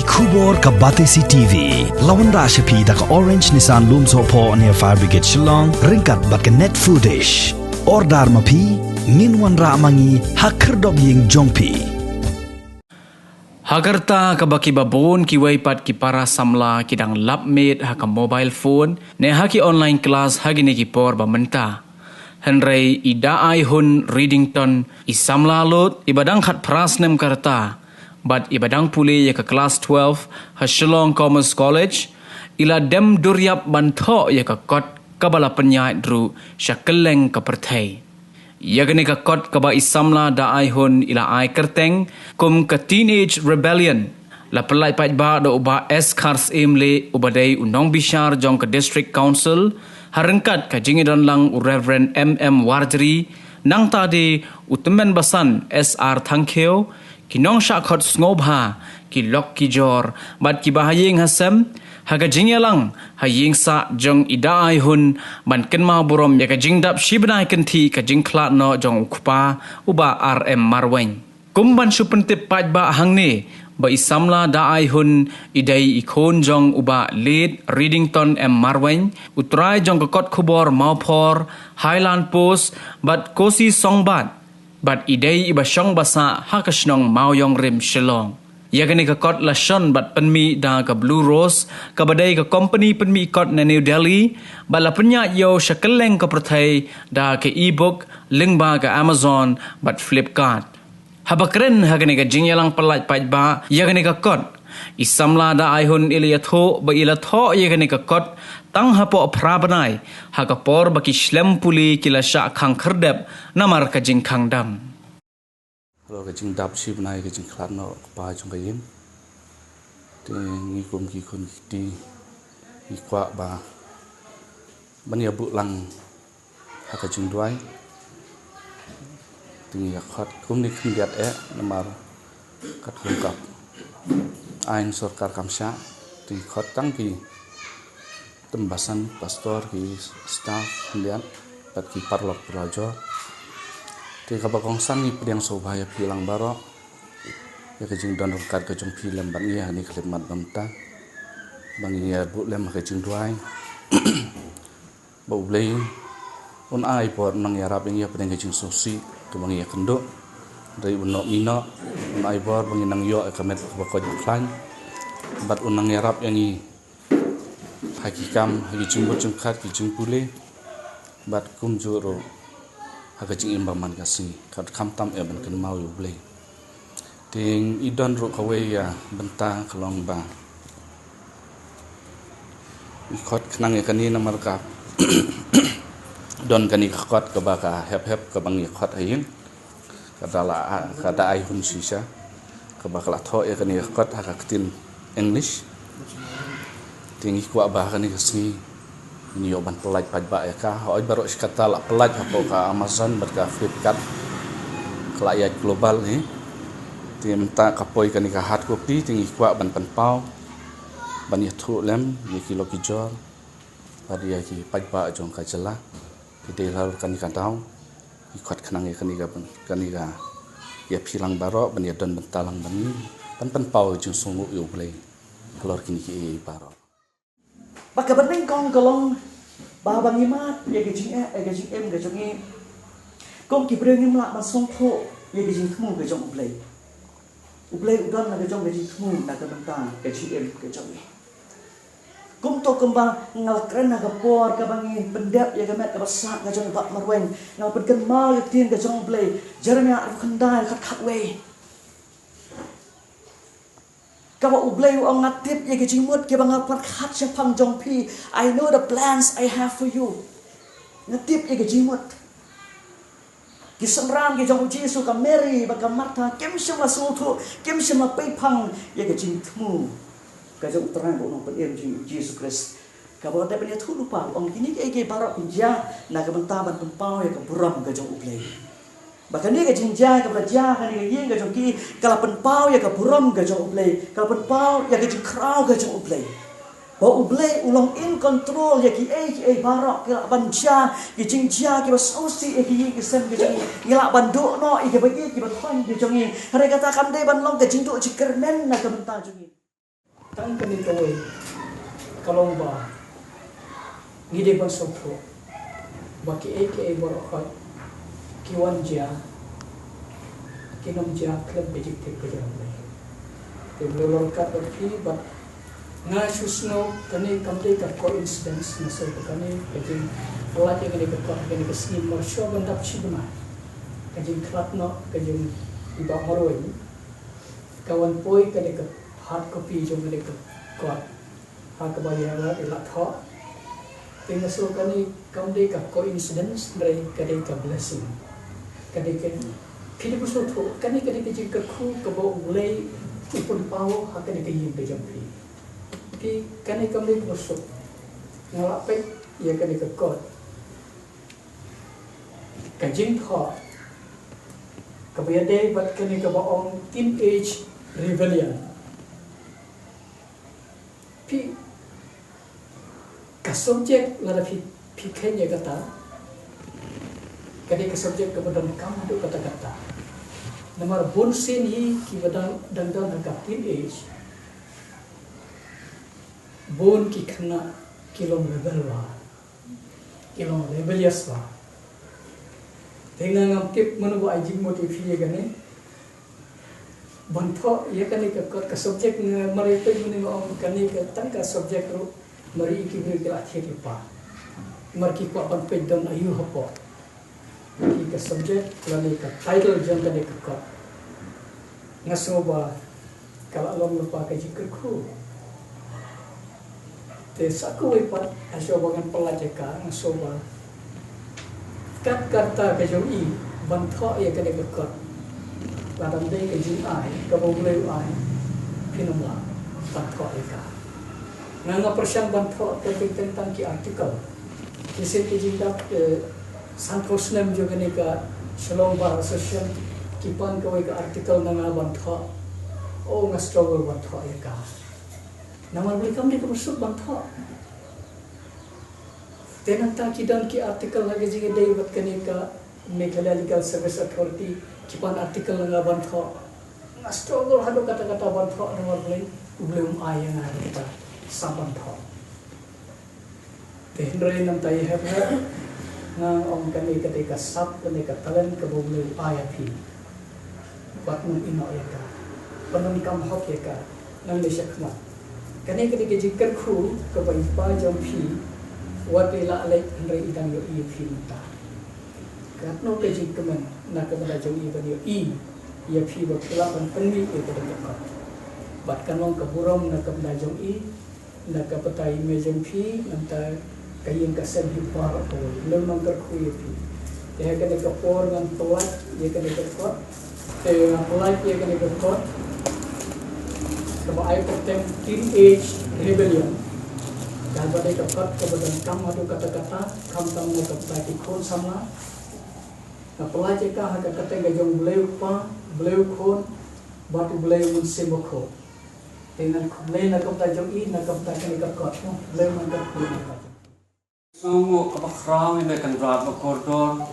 Kubor ka Batesi TV. Lawan Rashapi da ka Orange Nissan Lumso po near Fire Brigade Shillong. Ringkat bat ka net footage. Ordar mapi. Minwan ra mangi hakerdog ying jongpi. Hagarta kabaki babon ki waipat ki para samla kidang lapmate haka mobile phone ne haki online class hagi ne ki por ba menta. Henry ida ai hun Readington isamla lot ibadang khat prasnem karta. But ibadang puli ya ke kelas 12 ha Shillong Commerce College ila dem duryap banto ya ke kot kabala penyait dru syakeleng ke pertai. Ya gani ka kot kaba isamla da ai hun ila ai kerteng kum ke teenage rebellion la pelai pai ba do uba s cars emle ubadai unong bishar jong ke district council harengkat ka jingidon lang Reverend Warjri nang tadi utemen basan SR Thangkeo kinong syakot ngobha ki lok ki jor bat ki bahayeng hasem haga jingyalang hayeng sa jong ida ai hun ban kenma borom ya ka jingdap shibnai kenti ka jingklat no jong ukpa uba RM Marweng kumban supentip paj ba hangne ba isamla da ai hun idai ikon jong uba lead Readington M Marweng utrai jong ka kot khubor maupor Highland Post bat kosi songbat but idai iba syong basa hakasnong mauyong rim Shillong. Ya gani ka kot lashon bat penmi da ka Blue Rose ka badai ka company penmi kot na New Delhi bala penya yo syakeleng ka perthai da ka ebook lingba ka Amazon bat Flipkart. Habakren hagani ka jingyalang pelaj paj ba ya gani ka kot isamla da aihun iliyatho ba ilatho ya gani ka kot tang hapo prabanai hagapor baki shlem puli kila sya khang kherdep namar ka jing khang dam. Kalau kajing dap si benai kajing kelat no kepa jong kajing, ngikum kikun di ikwa ba, bani abu lang hakajing duai, tinggi akhat kum ni kendiat namar kat kumkap, ain sorkar kamsya, tinggi khat tang ki tembasan pastor ki staff kendiat, bat ki parlok pelajar. Di kabakong sang ipid yang sobhaya pilang baro ya kajing don rungkat kajong film bang iya ni kalimat bamta bang iya bu lem kajing duai bau blay un ai por nang yarap yang iya pedang kajing sosi tu bang iya kenduk dari unok mino un ai por bang nang yo kamet bakoj klan bat unang yarap yang i hakikam hagi jembut jengkat kajing pule bat kum juro hakajing imbaman kasih kat kamtam ban kan mau yu blay ting idon ro kawe ya benta kelong ba ikot kenang ya kani namar ka don kani khot ka ba ka hep ka bang ikot ayin kata ai hun sisa ka ba kala tho ya kani khot hakatin English ting ikwa ba kani kasih ini yoban pelaj pajba ya ka oi baru sekata la pelaj hapo ka Amazon berka Flipkart kelayat global ni timta kapoi kani ka hard copy tingi kwa ban panpau ban ya thu lem ye kilo kijor pada ya ki pajba jong ka jela kita lalu kani ka dau ikut kenang ya kani ka ya pilang baro ban ya don bentalang bani pan panpau jong sungu yo play kelor kini ki baro Baka bening kong kalong babang imat ya gajing em gajong i kong kibreng imlak masong tho ya gajing tmu gajong ublay udon na gajong gajing tmu na kabentang gajing em gajong i kong to kembang ngalakren na kapor kabangi pendap ya gamet kabasak gajong bak marweng ngal penken mal yatin gajong ublay jarang ya kendai kat way Kawa ublay ang ngatip ya gajimut ke bang parkhat siya pang jongpi I know the plans I have for you ngatip ya gajimut kisamran ke jong Jesu ka Mary baka Martha kem siya masuto kem siya mapaypang ya gajimtmu kajong terang ko nung pen Jesus Christ kawa dapat ya tu lupa ang kini ke barok pinja na kabantaban pempaw ya kaburam gajong ublay Bahkan dia gajing jah ke belajar kan dia yang gajong ki kalapan pau ya ke buram gajong ublay kalapan pau ya gajing krau gajong ublay Bau ublay ulang in control ya ki barok ke banja gajing jah ke basosi ki sem gajing ngilak banduk no ke bagi ki batwan gajong ni hari katakan dia ban long gajing duk jikermen na ke bentar jungi tang kani kawai kalomba ngide ban sopro baki aka borokhat kiwanja kinomja klub bejik te kejamai te belor kat berpi bat nga susno kani kamte ka coincidence na so kani kajing wala te kani ka kani ka skim mar sho bandap chibna kajing klatno kajing iba maroi kawan poi kani ka hard copy jo kani ka kot ha ka bayar ila tho tinggal so kani kamde ka coincidence dari kani ka blessing kani ka kini puso tho kani ka jing ka khu ka bo ulai ipon pau ha kani ka yim be jampi ki kani kamde puso ngalape ya kani ka kot ka jing tho ka bayade bat kani ka baong teenage rebellion pi ka subject lada pi kenya kata kani ka subject ka badan kam hadu kata-kata namar bonsin hi ki badan dangdan ka teenage bon ki khana kilom rebel wa kilom rebellious wa tengang tip manu ba ajing motif ye gane bantho ye kani ka subject ne mari pe muni om kani ka tan ka subject ru mari ki bri ka athi pa mar ki ko pan pe don ayu hopo ki ka subject lani ka title jang kani ka ngasoba kala lom lupa ka jikr khu te saku ipat asyo bangan pelajaka ngasoba kat kata ka joi bantho ye kani ka kot ladam dei ka jin ai ka bo bleu ai pinumla bantho ye ka nanga persian bantho tentang ki artikel kisi ki jin dap sankosnem jo kani ka shalom bar association kipan ka ka artikel nanga bantho o nga struggle bantho ye ka namal beli kam di ka masuk bantho tenanta kidan ki artikel lagi jing dei bat kani ka Meghalaya Legal Service Authority kipan artikel nga bantho nga struggle hado kata-kata bantho namal beli belum ayang kita sabantho tehnre nam tai have nga om kani ketika sab kani ka talent ka belum ayapi bat mun ino ya ka panun kam hok ya ka nang le shakma kani ketika jikar khu ka bai pa jom phi wat ila ale andre idang yo i phi ta katno ke jikman na ka bada jom i ban yo i ya phi ba kala ban panni ke bada ka bat kanong ka burom na ka bada jom i na ka patai me jom phi nanta kayin ka sen hi par ko lem nang ka khu ye phi ya ka ne ka por ngan toat ye ka ne ka kot te na polite ye ka ne ka kot ka ba ai ka tem teenage rebellion dan pada dapat kebetulan kamu ada kata-kata kamu tamu dapat ikon sama na pelajar kah ada kata gajong beliau kon batu beliau munsiboko dengan beliau nak kata jong i nak kata kini kakot beliau mangkat beliau Sungu kapakraw ini kan rat makordon,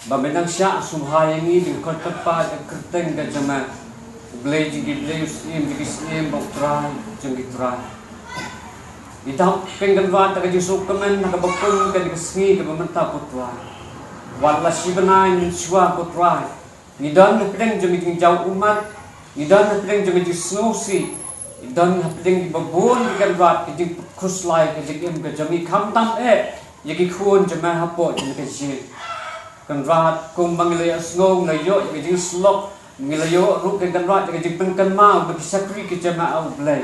bamenang syak subhai ini di kot tepat kerteng ke jema, beli jigi sim bok try jenggi try. Itang penggan rat tak jisuk kemen nak bapun ke disengi ke pemerintah putra. Wala sibenai niswa putra. Nidan peng jemi jauh umat, nidan peng jemi snosi. Dan hapding babon kan rat ke khuslai ke jim ke jami kham tam yaki khun jama hapo jim ke jil kan rat kum bangilaya snong na yo ke jing slok ngilayo ru ke kan rat ke jing pen kan ma ke sakri ke jama au blai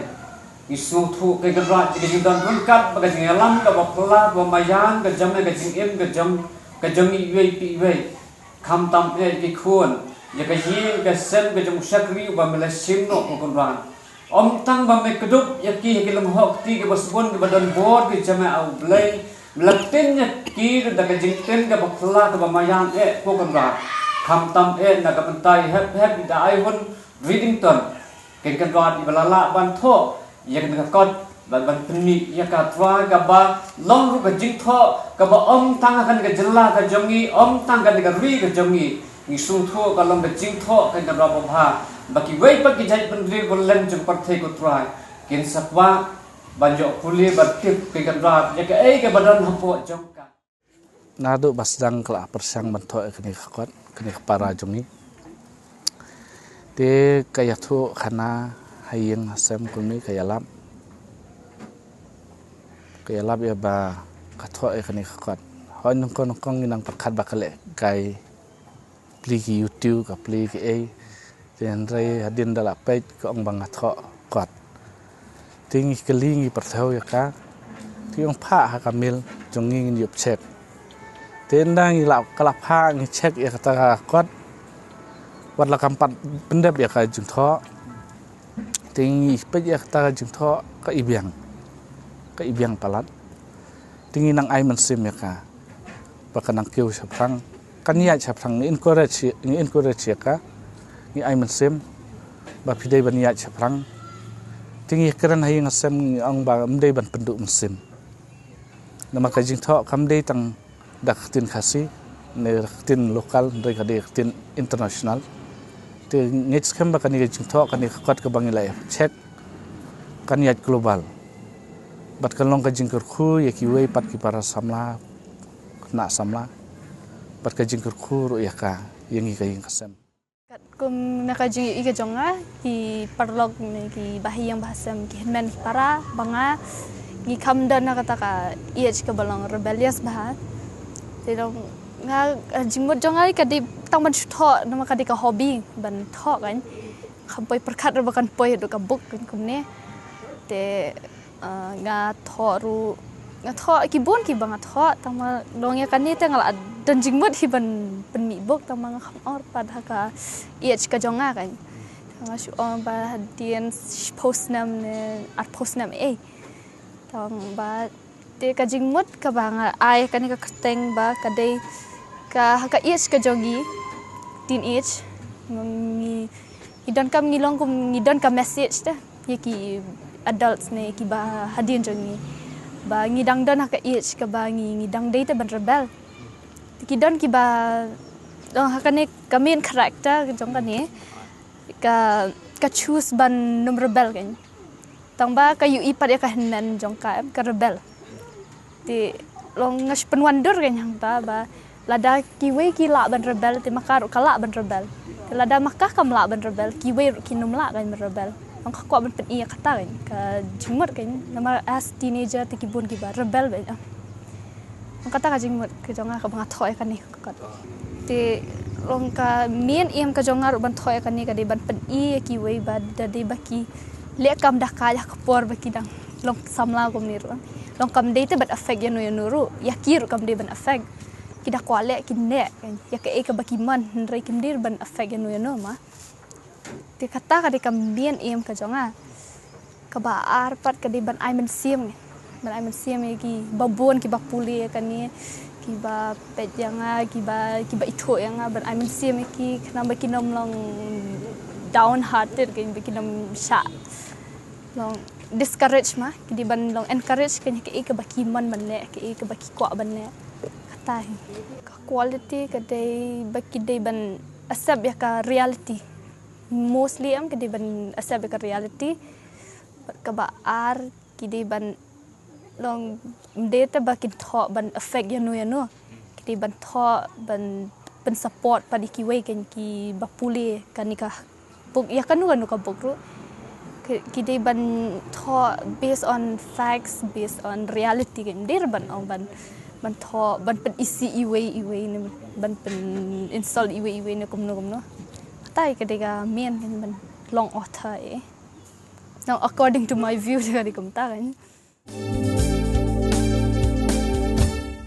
isung thu ke kan rat ke jing dan rungkat ke jing alam ke bapla ba mayan ke jam ke jing em ke jami wei pi wei kham tam ke khun ya ke jing ke sen ke jing sakri ba mela sim no ko kan rat om tang ba me kedup yaki ke lem hok ti ke basbon ke badan bor ke jama au blai melatin ki da ke jingten ke bakla ke bamayang ko kan ra kham tam na ka pentai hep da ai hon readington ke kan ra di balala ban tho ya ke kot ban peni ya ka tra ka ba long ru ke jing tho ka ba om tang kan ke jela ka jongi om tang kan ke ri ke jongi ni sung tho ka long ke jing tho kan ra ba baki wei pa ki jai pen ri ko len jong par the ko try kin sakwa banjok puli bertip ke kendrap ya ke badan hampo jongka nado basdang kala persang banto kini khakot kini para jongi te kayathu khana hayeng hasem kulmi kayalap ya ba katho kini khakot hon nongkong inang pakhat bakale kai pli ki youtube ka pli ki ten rai hadin dala page ko ong bang atho kot ting kelingi perthau ya ka ti ong pha ha kamil jongi ngin yup chek ten dang ilap kalap pha ngi chek ya kata kot wat la kampat pendap ya ka jung tho ting pe ya kata jung tho ka ibiang palat ting nang ai man sim ya ka pakanang kiu saprang kania saprang encourage ya ka ni ai man sim ba pidai ban ya saprang tingi keran hayeng asem ang ba mdei ban pendu mesim nama ka jing tho kamdei tang dak tin khasi ne tin lokal ndai ka de tin international te ngets kem ba kani jing tho kani khot ka bangilai check kani global bat kalong ka jing khu ya ki wei pat ki para samla na samla bat ka jing khu ro ya ka yengi ka yeng kasem Kung nakajing ika jonga ki parlog ni ki bahiyang bahasam ki henmen para banga ki kamdan nakataka iach ka balong rebellious bahat tidong nga jingmut jonga ka di tangman tho nama ka di ka hobby ban tho kan khampoi perkhat bakan poi do ka book kan kumne te nga tho ru nga tho ki bon ki banga tho tama dongya kan ni te ngal dan jingmut hi ban penmi bok tama nga or pad ka iach ka jonga kan nga shu on ba hadian postnam ne at postnam tang ba te ka jingmut ka banga ai kan ka teng ba ka dei ka iach ka jogi tin age ngi idan kam ngilong kum ngidan ka message ta yaki adults ne ki ba hadian jongi ba ngidang dan ka iach ka ba ngidang dei te ban rebel kidan ki ba dong hakane ka main character jong kane ka choose ban num rebel kan tang ba ka yu ipat ya ka hanan jong ka rebel ti long ngas penwandur kan yang ta ba lada ki we ki la ban rebel ti makar kala ban rebel ti lada makah kam la ban rebel ki we ki num la kan rebel ang ka ko ban pen iya kata kan ka jumur kan nama as teenager ti ki bun ki ba rebel ba kata ka jingmut ke jonga ka banga thoi kan ni ka te long ka mien em ka jonga ban thoi kan ni ka de ban pen i ki wei ba da de ba ki le kam da ka ya ka por ba ki dang long samla kom ni ro long kam de te ban affect ya no ru ya ki ru kam de ban affect ki da kwale ki ne ya ka e ka ba ki man rei kim dir ban affect ya no ma te kata ka de kam mien em ka jonga ka ba ar pat ka de ban ai men sim ban ai men sim ki babon ki bapuli kan ni ki ba pet yang ki ba itu yang ban ai men sim ki kenapa ki nom long down hearted ki nom sha long discourage ma ki di ban long encourage kan ki ka baki man ban le ki ka baki kwa ban le kata ka quality ka dei baki dei ban accept ya ka reality mostly am ka dei ban accept ya ka reality ka ba ar ki dei ban long data bakin tho ban affect ya no ki ban tho ban support pa di ki we kan ki bapuli kan ka buk ya kan no ka buk ru ki de ban tho based on facts based on reality kan dir ban ong ban tho ban pen isi iwe ni ban pen install iwe ni kum no tai ka de ga men kan ban long author now according to my view ka di kum ta kan